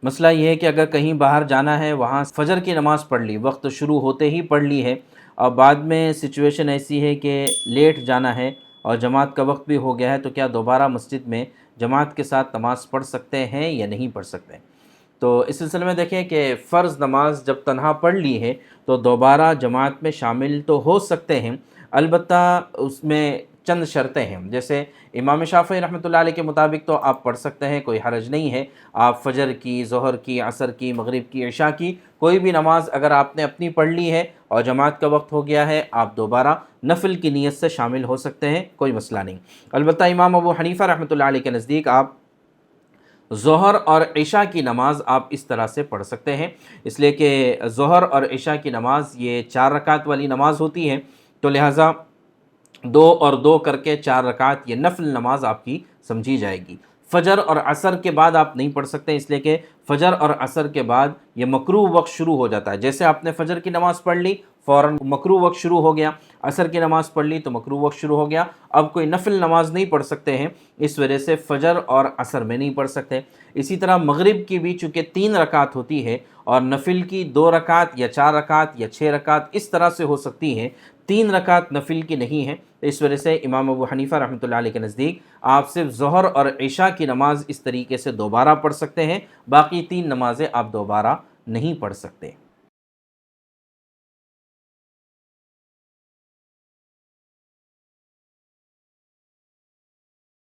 مسئلہ یہ ہے کہ اگر کہیں باہر جانا ہے، وہاں فجر کی نماز پڑھ لی، وقت شروع ہوتے ہی پڑھ لی ہے، اور بعد میں سچویشن ایسی ہے کہ لیٹ جانا ہے اور جماعت کا وقت بھی ہو گیا ہے، تو کیا دوبارہ مسجد میں جماعت کے ساتھ نماز پڑھ سکتے ہیں یا نہیں پڑھ سکتے؟ تو اس سلسلے میں دیکھیں کہ فرض نماز جب تنہا پڑھ لی ہے تو دوبارہ جماعت میں شامل تو ہو سکتے ہیں، البتہ اس میں چند شرطیں ہیں۔ جیسے امام شافعی رحمۃ اللہ علیہ کے مطابق تو آپ پڑھ سکتے ہیں، کوئی حرج نہیں ہے۔ آپ فجر کی، ظہر کی، عصر کی، مغرب کی، عشاء کی کوئی بھی نماز اگر آپ نے اپنی پڑھ لی ہے اور جماعت کا وقت ہو گیا ہے، آپ دوبارہ نفل کی نیت سے شامل ہو سکتے ہیں، کوئی مسئلہ نہیں۔ البتہ امام ابو حنیفہ رحمۃ اللہ علیہ کے نزدیک آپ ظہر اور عشاء کی نماز آپ اس طرح سے پڑھ سکتے ہیں، اس لیے کہ ظہر اور عشاء کی نماز یہ 4 رکعت والی نماز ہوتی ہے، تو لہٰذا 2 اور 2 کر کے 4 رکعت یہ نفل نماز آپ کی سمجھی جائے گی۔ فجر اور عصر کے بعد آپ نہیں پڑھ سکتے، اس لیے کہ فجر اور عصر کے بعد یہ مکروہ وقت شروع ہو جاتا ہے۔ جیسے آپ نے فجر کی نماز پڑھ لی، فوراً مکروہ وقت شروع ہو گیا، عصر کی نماز پڑھ لی تو مکروہ وقت شروع ہو گیا، اب کوئی نفل نماز نہیں پڑھ سکتے ہیں، اس وجہ سے فجر اور عصر میں نہیں پڑھ سکتے۔ اسی طرح مغرب کی بھی چونکہ 3 رکعت ہوتی ہے اور نفل کی 2 رکعت یا 4 رکعت یا 6 رکعت اس طرح سے ہو سکتی ہیں، 3 رکعت نفل کی نہیں ہیں، اس وجہ سے امام ابو حنیفہ رحمۃ اللہ علیہ کے نزدیک آپ صرف ظہر اور عشاء کی نماز اس طریقے سے دوبارہ پڑھ سکتے ہیں، باقی 3 نمازیں آپ دوبارہ نہیں پڑھ سکتے۔